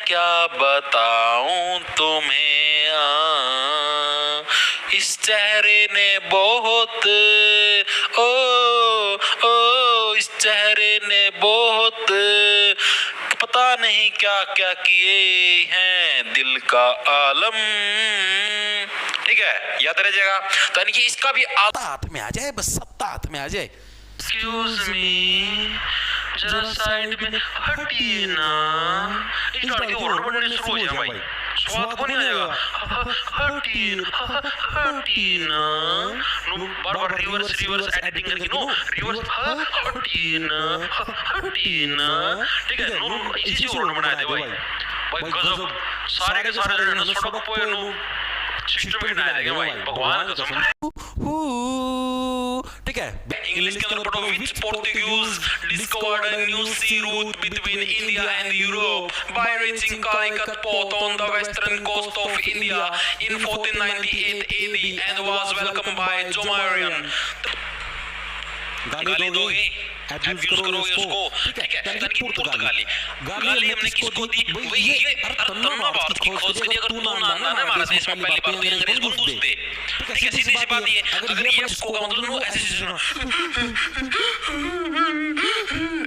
क्या बताऊं तुम्हें, इस चेहरे ने बहुत, ओ ओ इस चेहरे ने बहुत पता नहीं क्या क्या किए हैं दिल का आलम। ठीक है, याद रह जाएगा। तो यानी कि इसका भी आधा हाथ में आ जाए, बस सत्ता हाथ में आ जाए। एक्सक्यूज मी, जरा साइड में हटिए ना। इस गाड़ी के वर्ड बनने शुरू हो जाए भाई, स्वाद को नहीं आएगा। हटिए ना, बार बार रिवर्स रिवर्स एडिटिंग करके नो रिवर्स हटिए ना। ठीक है, नो इसी से वर्ड बना दे भाई। भाई गजब, सारे के सारे रहना सड़क पे नो सिस्टम ही बना देगा भाई, भगवान कसम। ठीक है, इंग्लिश के अंदर पढ़ो, which Portuguese discovered a new sea route between India and Europe by reaching Calicut port on the western coast of India in 1498 AD and was welcomed by Jomarian। गाली दोगे, अब्यूज करोगे उसको। ठीक है, यानी कि पुर्तगाली गाली हमने किसको दी? वही ये तन्ना भारत की खोज थी। अगर तू ना हमारे देश में पहली बार तो अंग्रेज को घुस दे। ठीक है, सीधी सी बात ये, अगर ये इसको का मतलब ऐसे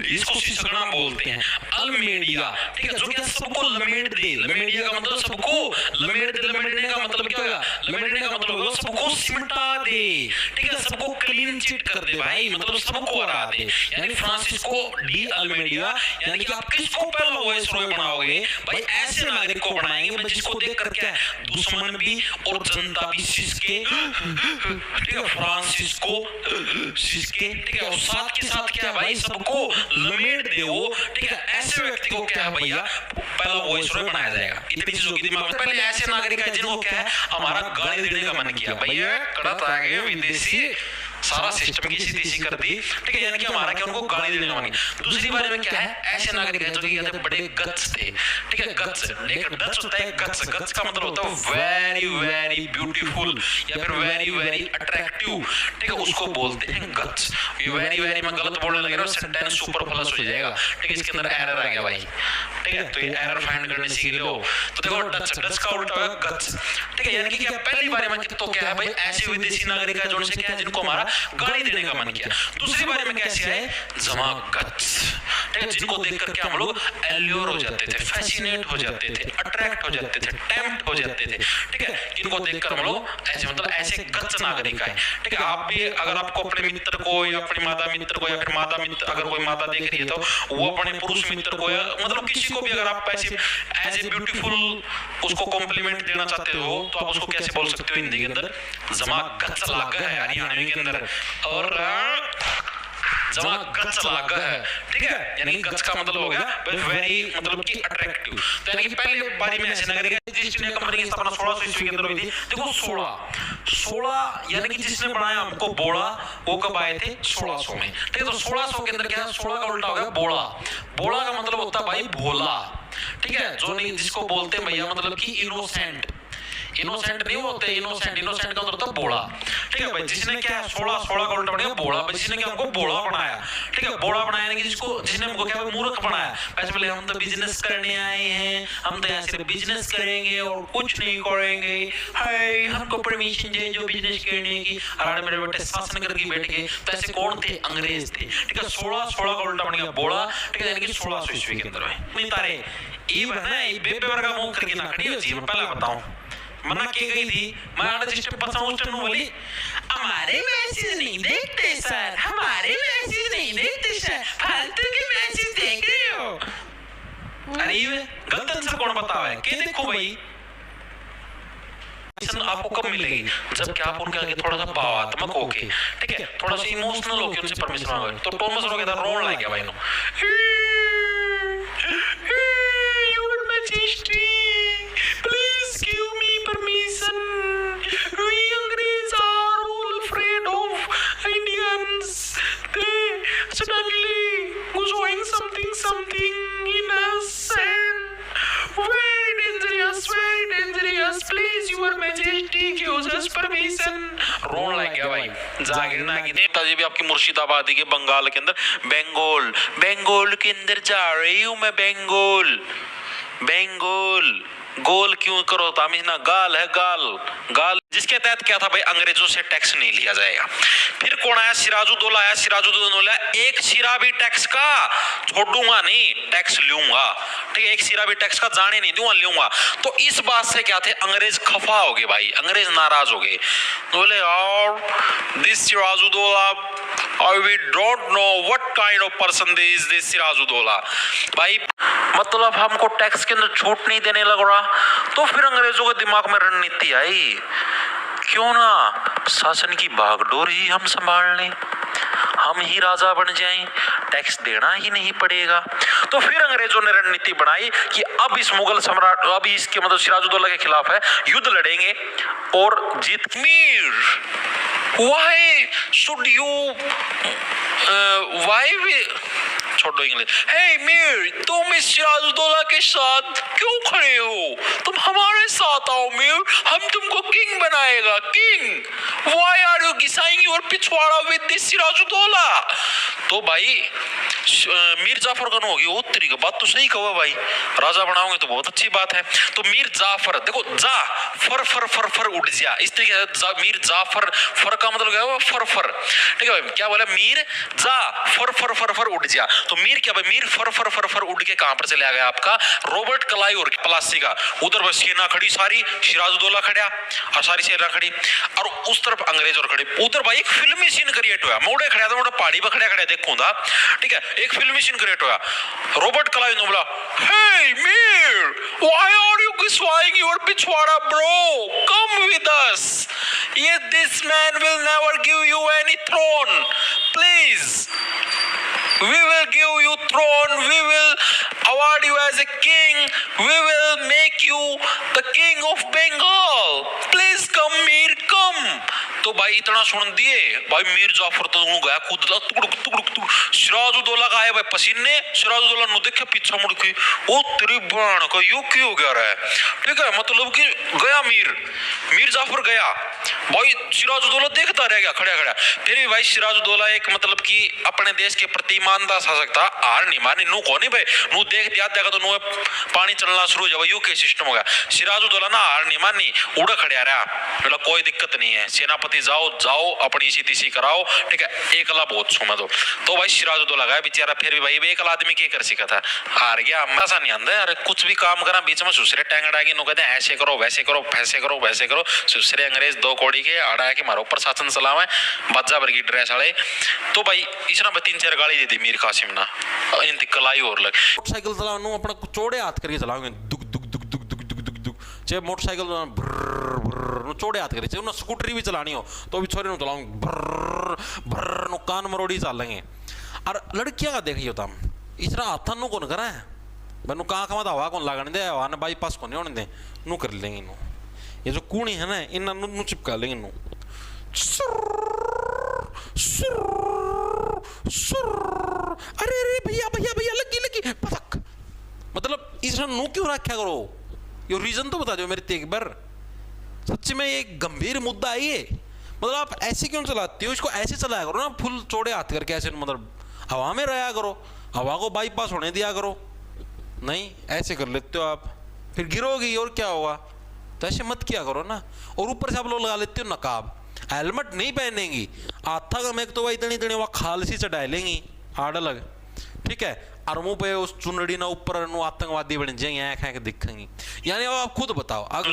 इसको सिसकना बोलते हैं, अल्मेडिया। ठीक है, जो कि सबको लमेट दे। लमेडिया का मतलब सबको लमेट दे। लमेटने का मतलब क्या होगा? लमेटने का मतलब होगा सबको सिमटा दे। ठीक है, सबको क्लीन चिट कर दे भाई, मतलब सबको हरा दे। यानी फ्रांसिस्को डी अल्मेडिया, यानी कि आप किसको पहला वाइसरॉय बनाओगे भाई? ऐसे नागरिक को बनाएंगे जिसको देखकर क्या है, दुश्मन भी और जनता भी सिसके। ठीक है, फ्रांसिस्को सिसके। ठीक है, और साथ के साथ क्या है भाई, सबको लमेट दे वो। ठीक है, ऐसे व्यक्ति को क्या है भैया, पहला वाइसरॉय बनाया जाएगा। इतनी चीजों की दिमाग में पहले ऐसे नागरिक है जिनको क्या है, हमारा गाली देने का मन किया भैया, कड़त आ गए विदेशी, सारा सिस्टम की सीधी कर दी। ठीक है, यानी कि हमारा क्या, उनको गाली देने मांगी। दूसरी बारे में क्या है, ऐसे नागरिक हैं जो कि कहते हैं बड़े गट्स थे। ठीक है, गट्स, लेकिन गट्स होता है गट्स। गट्स का मतलब होता है वेरी वेरी ब्यूटीफुल या फिर वेरी वेरी अट्रैक्टिव। ठीक है, उसको बोलते हैं गट्स। ये वेरी वेरी मैं गलत बोलने लगे ना, सेंटेंस सुपरफ्लस हो जाएगा। ठीक है, इसके अंदर एरर आ गया भाई। ठीक है, तो ये एरर फाइंड करने सीख लो। तो देखो, डच का उल्टा होगा गट्स। ठीक है, यानी कि क्या पहली बारे में तो क्या है भाई, ऐसे विदेशी नागरिक है जो क्या है, जिनको हमारा गाली देने का मन किया। दूसरी बारे में कैसे है, जमागट्स। ठीक है, जिनको देखकर क्या हम लोग एल्योर हो जाते थे, फैसिनेट हो जाते थे, अट्रैक्ट हो जाते थे, टेम्प्ट हो जाते थे। ठीक है, जिनको देखकर हम लोग ऐसे मतलब ऐसे गट्स नागरिक है। ठीक है, आप भी अगर आपको अपने मित्र को या अपनी माता मित्र को या फिर माता मित्र, अगर कोई माता देख रही है तो वो अपने पुरुष मित्र को या मतलब किसी को भी अगर आप ऐसे एज ए ब्यूटीफुल उसको कॉम्प्लीमेंट देना चाहते हो तो आप उसको कैसे बोल सकते हो हिंदी के अंदर? जमागट्स लगा है हरियाणवी के अंदर, और जमागट्स लगा है। ठीक है, यानी गट्स का मतलब हो गया वेरी मतलब कि अट्रैक्टिव। तो यानी कि पहले बारी में ऐसे नागरिक ईस्ट इंडिया कंपनी की स्थापना 1600 ईस्वी के अंदर हुई थी। देखो 16 यानी कि जिसने बनाया हमको बोला, वो कब आए थे? 1600 में। ठीक है, तो 1600 के अंदर क्या, 16 का उल्टा हो गया बोला। बोला का मतलब होता है भाई भोला। ठीक है, जो नहीं जिसको बोलते हैं भैया मतलब कि इनोसेंट। इनोसेंट नहीं होते, इनोसेंट का मतलब होता है बोला। ठीक है भाई, जिसने क्या 16 का उल्टा बनाया बोला, जिसने क्या हमको बोला बनाया। ठीक है, बोला बनाया नहीं, जिसने हमको क्या मूर्ख बनाया। ऐसे बोले हम तो बिजनेस करने आए हैं, हम तो यहाँ सिर्फ बिजनेस करेंगे और कुछ नहीं करेंगे। हाय, हमको परमिशन दे जो बिजनेस करने की। अरे मेरे बेटे शासन करके बैठ गए। तो ऐसे कौन थे? अंग्रेज थे। ठीक है, 16 का उल्टा बन गया बोला। ठीक है, यानी कि 1600 ईस्वी के अंदर में तारे ये बना बेबे वर्गा मुंह करके ना खड़ी हो जी। मैं पहले बताऊं मना की गई थी, मैं सिस्टम बोली हमारे मैसेज नहीं देखते सर, हमारे मैसेज नहीं देखते सर, फालतू के मैसेज देख रहे हो। अरे ये गलत आंसर कौन बतावा है? के देखो भाई, आपको कब मिलेगी? जब क्या आप उनके आगे थोड़ा सा भावात्मक होके, ठीक है, थोड़ा सा इमोशनल होके उनसे परमिशन मांगोगे। तो टोन में रोके रोन लग गया भाई no. Your majesty please give me permission, we Angrez are all afraid of Indians, they suddenly showing something in us and very dangerous, please your majesty gives us permission। रोन लग गया भाई, जागीर ना की नेताजी भी आपकी मुर्शिदाबाद के बंगाल के अंदर बंगाल के अंदर जा रही हूँ मैं, बंगाल बेंगोल गोल क्यों करो तामिना, गाल है गाल गाल, जिसके तहत क्या था भाई, अंग्रेजों से टैक्स नहीं लिया जाएगा। फिर कौन आया, सिराजुद्दौला आया। सिराजुद्दौला एक सिरा भी टैक्स का छोड़ूंगा नहीं, टैक्स लूंगा, ठीक है, एक सिरा भी टैक्स का जाने नहीं दूंगा, लूंगा। तो इस बात से क्या थे, अंग्रेज खफा हो गए भाई, अंग्रेज नाराज हो गए, बोले यार this Sirajuddaula, we don't know what kind of person is this Sirajuddaula, भाई मतलब हमको टैक्स के अंदर छूट नहीं देने लग रहा। तो फिर अंग्रेजों के दिमाग में रणनीति आई, क्यों ना शासन की बागडोर ही हम संभाल लें, हम ही राजा बन जाएं, टैक्स देना ही नहीं पड़ेगा। तो फिर अंग्रेजों ने रणनीति बनाई कि अब इस मुगल सम्राट, अब इसके मतलब सिराजुद्दौला के खिलाफ है, युद्ध लड़ेंगे और जीत। Mir, why should you why we छोड़ो इंग्लिश। हे मीर, तुम इस सिराजुद्दौला के साथ क्यों खड़े हो, तुम हमारे साथ आओ मीर, हम तुमको किंग बनाएगा, king. Why are you kissing your पिछवाड़ा विद दिस सिराजुद्दौला। तो भाई मीर जाफर का होगी वो तरीका, बात तो सही कहो भाई, राजा बनाओगे तो बहुत अच्छी बात है। तो मीर जाफर, देखो जा फर फर फर फर उड़ जा, इस तरीके से मीर जाफर, फर का मतलब क्या है, फर फर, ठीक है भाई, क्या बोला, मीर जा फर फर फर फर उड़ जा। तो मीर क्या भाई, मीर फर फर फर फर उड़ के कहां पर चले गया आपका, रॉबर्ट क्लाइव और प्लासी का, उधर बस सेना खड़ी सारी, सिराजुद्दौला खड़ा और सारी सेना खड़ी, और उस तरफ अंग्रेज और खड़े, उधर भाई एक फिल्मी सीन क्रिएट हुआ, मोड़े खड़ा था, मोड़ा पहाड़ी पर खड़ा खड़ा देखूंगा, ठीक है, एक फिल्मी सीन क्रिएट हुआ। रॉबर्ट क्लाइव ने बोला, hey Mir, why are you kissing your पिछवाड़ा ब्रो, कम विद अस, ये this man will never give you any throne, please we will give you throne, we will award you as a king, we will make you the king of Bengal, please come Mir come। तो भाई इतना सुन दिए भाई, मीर जाफर तो गया खुद टुकड़ुक टुकड़ुक टुक, सिराजुद्दौला का आया भाई पसीने, सिराजुद्दौला ने देखा पीछा मुड़ के, ओ तेरी बहन का यू क्यों हो गया रहा है, ठीक है, मतलब कि गया मीर जाफर गया भाई, सिराजुद्दौला देखता रह गया खड़ा खड़ा। फिर भी भाई सिराजुद्दौला एक मतलब कि अपने देश के प्रति ईमानदार शासक था, हार नहीं मानी, नू कौन भाई, नू देख दिया देखा तो नू पानी चलना शुरू हो जाए, यू के सिस्टम हो गया। सिराजुद्दौला ना हार नहीं मानी, उड़ा खड़ा रहा, बोला कोई दिक्कत नहीं है, सेनापति जाओ जाओ अपनी इसी तीसी कराओ, ठीक है, एकला बहुत छू मैं तो भाई सिराजुद्दौला गया बेचारा, फिर भी भाई एकला आदमी क्या कर सका था, हार गया, ऐसा नहीं आंदा यार, कुछ भी काम करा बीच में सुसरे टैंगड़ा की, नो कहते हैं ऐसे करो वैसे करो, फैसे करो वैसे करो, सुसरे अंग्रेज दो कोड़ी के आड़ा है कि मारो ऊपर शासन चलावे, बाजा वर्गी ड्रेस वाले। तो भाई इसना 3-4 गाड़ी दे दी मीर कासिम ना, इनती कलाई और लग, मोटरसाइकिल चलाओ अपना चौड़े हाथ करके चलाओगे, दुग दुग दुग दुग दुग दुग दुग दुग, चाहे मोटरसाइकिल चौड़े हाथ करे, चाहे स्कूटरी भी चलानी हो तो भी छोरे चलाऊंगे, भर्र भर्र कान मरोड़ी चल लेंगे। और लड़कियां का देखियो तम इसरा हाथा नु कौन करा है, मैं कहाँ कमा हवा कौन लागने दे, हवा ने बाईपास कौन होने दे, नू कर लेंगे नू, ये जो कूणी है ना इन नू चिपका लेंगे नू, अरे अरे भैया भैया भैया लगी लगी पटक, मतलब इसरा नू क्यों रखा करो, ये रीजन तो बता दो मेरे एक बार, सच्ची में ये गंभीर मुद्दा है ये, मतलब आप ऐसे क्यों चलाते हो, इसको ऐसे चलाया करो ना, फुल चौड़े हाथ करके ऐसे, मतलब हवा में रहा करो, हवा को बाईपास होने दिया करो, नहीं ऐसे कर लेते हो आप, फिर गिरोगी और क्या होगा, तो ऐसे मत किया करो ना। और ऊपर से आप लोग लगा लेते हो नकाब, हेलमेट नहीं पहनेंगी, आथा का मैं तो वही इतनी इतनी वहाँ खालसी चढ़ा लेंगी आड़ लग, ठीक है, और मुंह पे उस चुनड़ी ना ऊपर आतंकवादी बन जाएंगे, आँख दिखेंगी, यानी आप खुद बताओ, अगर